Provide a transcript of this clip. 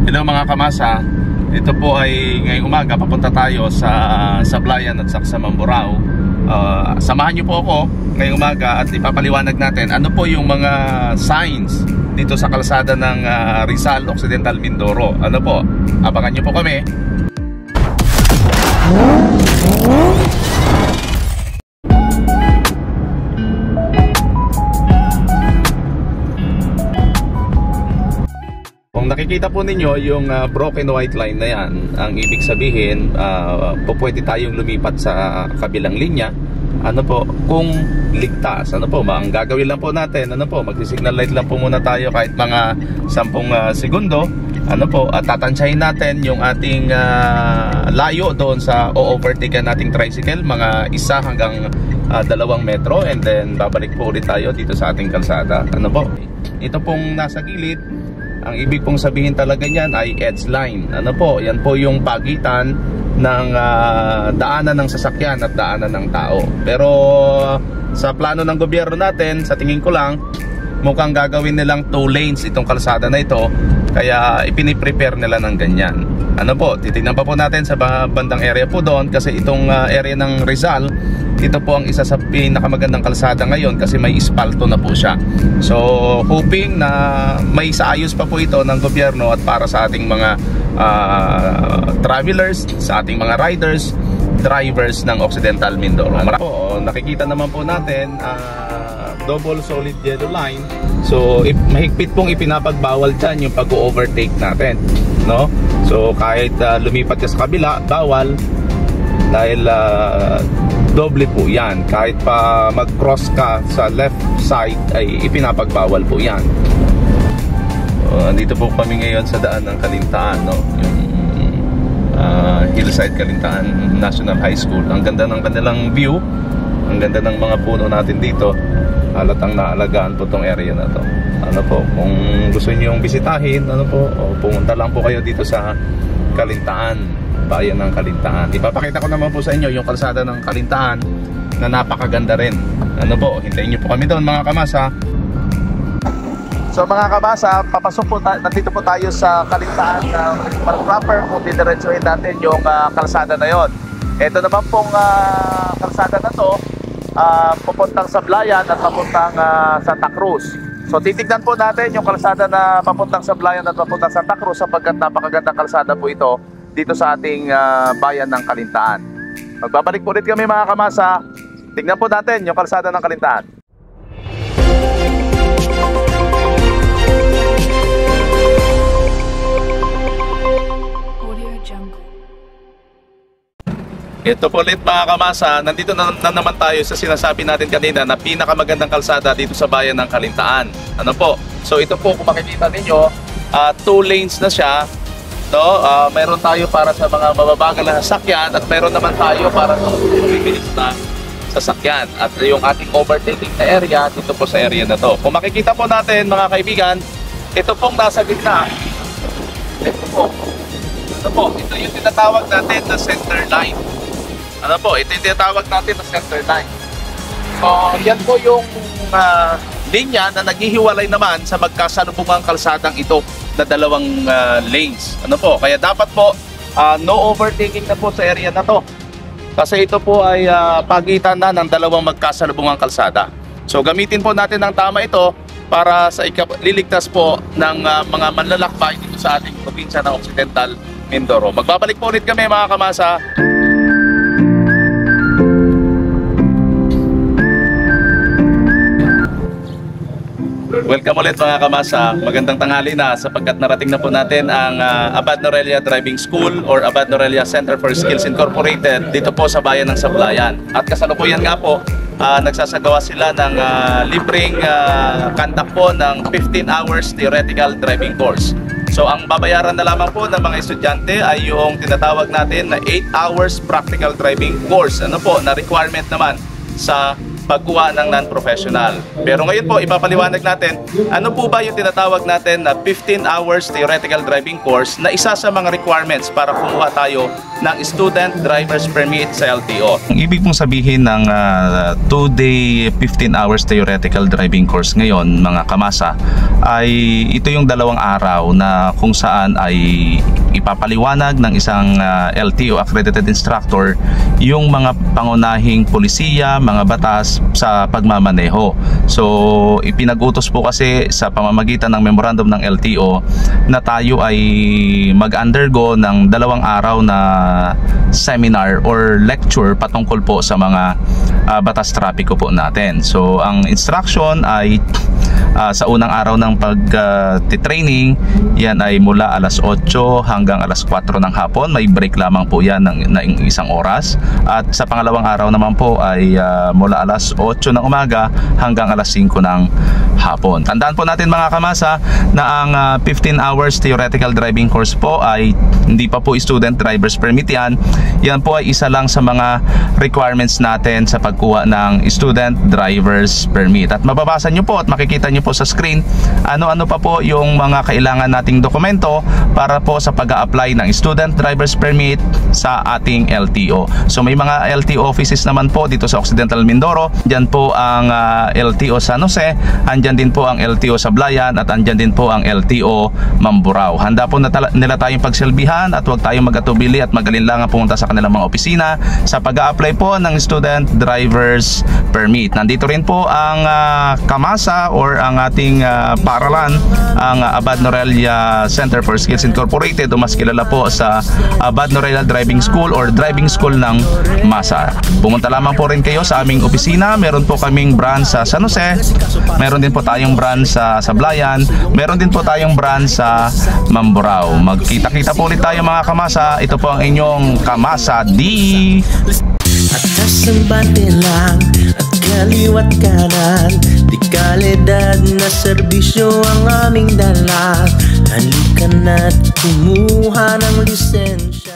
Hello mga kamasa, ito po ay ngayong umaga papunta tayo sa Sablayan at sa Mamburao. Samahan niyo po ako ngayong umaga at ipapaliwanag natin ano po yung mga signs dito sa kalsada ng Rizal Occidental Mindoro. Ano po, abangan niyo po kami. Kung nakikita po ninyo yung broken white line na yan, ang ibig sabihin pwede tayong lumipat sa kabilang linya. Ano po, kung ligtas, ano po, ang gagawin lang po natin, ano po, magsi-signal light lang po muna tayo kahit mga 10 segundo. Ano po, at tatansyahin natin yung ating layo doon sa o-overtaken nating tricycle, mga 1 hanggang 2 metro, and then babalik po ulit tayo dito sa ating kalsada. Ano po, ito pong nasa gilid, ang ibig pong sabihin talaga niyan ay edge line. Ano po, yan po yung pagitan ng daanan ng sasakyan at daanan ng tao. Pero sa plano ng gobyerno natin, sa tingin ko lang, mukhang gagawin nilang 2 lanes itong kalsada na ito. Kaya ipiniprepare nila ng ganyan. Ano po, titignan pa po natin sa bandang area po doon, kasi itong area ng Rizal, ito po ang isa sa pinakamagandang kalsada ngayon kasi may ispalto na po siya. So hoping na may saayos pa po ito ng gobyerno at para sa ating mga travelers, sa ating mga riders, drivers ng Occidental Mindoro. Po, nakikita naman po natin double solid yellow line. So mahigpit pong ipinapagbawal dyan yung pag-overtake natin, no? So kahit lumipat ka sa kabila, bawal, dahil doble po yan. Kahit pa mag-cross ka sa left side ay ipinapagbawal po yan. So, andito po kami ngayon sa daan ng Kalintaan, no? Yung Hillside Kalintaan National High School. Ang ganda ng kanilang view, ang ganda ng mga puno natin dito. Halatang naalagaan po tong area na to. Ano po, kung gusto niyo yung bisitahin, ano po, pumunta lang po kayo dito sa Kalintaan, bayan ng Kalintaan. Ipapakita ko naman po sa inyo yung kalsada ng Kalintaan na napakaganda rin. Ano po, hintayin niyo po kami doon mga kamasa. So mga kamasa, papasok po nandito po tayo sa Kalintaan proper, kung didiretsuhin natin yung kalsada na yon. Ito naman pong kalsada na to, papuntang Sablayan at papuntang Santa Cruz. So titignan po natin yung kalsada na papuntang Sablayan at papuntang Santa Cruz, sapagkat napakagandang kalsada po ito dito sa ating bayan ng Kalintaan. Magbabalik po ulit kami mga kamasa. Tignan po natin yung kalsada ng Kalintaan. Ito po ulit mga kamasa, nandito na naman tayo sa sinasabi natin kanina na pinakamagandang kalsada dito sa bayan ng Kalintaan. Ano po? So ito po, kung makikita ninyo, 2 lanes na siya. No? Meron tayo para sa mga mababagal na sasakyan at meron naman tayo para sa bibilis na sasakyan. At yung ating overtaking na area dito po sa area na to. Kung makikita po natin mga kaibigan, ito pong nasa gitna. Ito po. Ito po, ito yung tinatawag natin na center line. Ano po, ito yung tinatawag natin na center line. So yan po yung linya na naghihiwalay naman sa magkasalubungang kalsadang ito na 2 lanes. Ano po, kaya dapat po no overtaking na po sa area na to. Kasi ito po ay pagitan na ng 2 magkasalubungang kalsada. So gamitin po natin ng tama ito para sa liligtas po ng mga manlalakbay dito sa ating probinsya ng Occidental Mindoro. Magbabalik po ulit kami mga kamasa. Welcome ulit mga kamasa. Magandang tanghali na, sapagkat narating na po natin ang Abad Norelia Driving School or Abad Norelia Center for Skills Incorporated dito po sa bayan ng Sablayan. At kasalukuyan nga po, nagsasagawa sila ng libreng conduct po ng 15 hours theoretical driving course. So ang babayaran na lamang po ng mga estudyante ay yung tinatawag natin na 8 hours practical driving course. Ano po, na requirement naman sa pagkuha ng non-professional. Pero ngayon po, ipapaliwanag natin, ano po ba yung tinatawag natin na 15 hours theoretical driving course na isa sa mga requirements para kumuha tayo ng Student Driver's Permit sa LTO. Ang ibig pong sabihin ng 2-day 15 hours theoretical driving course ngayon, mga kamasa, ay ito yung 2 araw na kung saan ay ipapaliwanag ng isang LTO accredited instructor yung mga pangunahing polisiya, mga batas sa pagmamaneho. So ipinag-utos po kasi sa pamamagitan ng memorandum ng LTO na tayo ay mag-undergo ng 2 araw na seminar or lecture patungkol po sa mga batas trapiko po natin. So ang instruction ay sa unang araw ng pag-training, yan ay mula alas 8 hanggang alas 4 ng hapon. May break lamang po yan ng 1 oras. At sa pangalawang araw naman po ay mula alas 8 ng umaga hanggang alas 5 ng hapon. Tandaan po natin mga kamasa na ang 15 hours theoretical driving course po ay hindi pa po student driver's permit yan. Yan po ay isa lang sa mga requirements natin sa pagkuha ng student driver's permit. At mababasa nyo po at makikita nyo po sa screen ano-ano pa po yung mga kailangan nating dokumento para po sa pag-a-apply ng student driver's permit sa ating LTO. So may mga LTO offices naman po dito sa Occidental Mindoro. Diyan po ang LTO San Jose, andyan din po ang LTO Sablayan, at andyan din po ang LTO Mamburao. Handa po nila tayong pagsilbihan at huwag tayong mag-atubili at magalinlangan pumunta sa kanilang mga opisina sa pag-a-apply po ng student driver's permit. Nandito rin po ang kamasa or ang ating paaralan, ang Abad Norelia Center for Skills Incorporated, o mas kilala po sa Abad Norelia Driving School or Driving School ng Masa. Pumunta lamang po rin kayo sa aming opisina. Meron po kaming branch sa San Jose, meron din po tayong branch sa Sablayan, meron din po tayong branch sa Mamburao. Magkita-kita po ulit tayo mga kamasa. Ito po ang inyong Kamasa D. Atas ang bante lang at kaliwat kanan, di kalidad na serbisyo ang aming dala. Halika na't kumuha ng lisensya.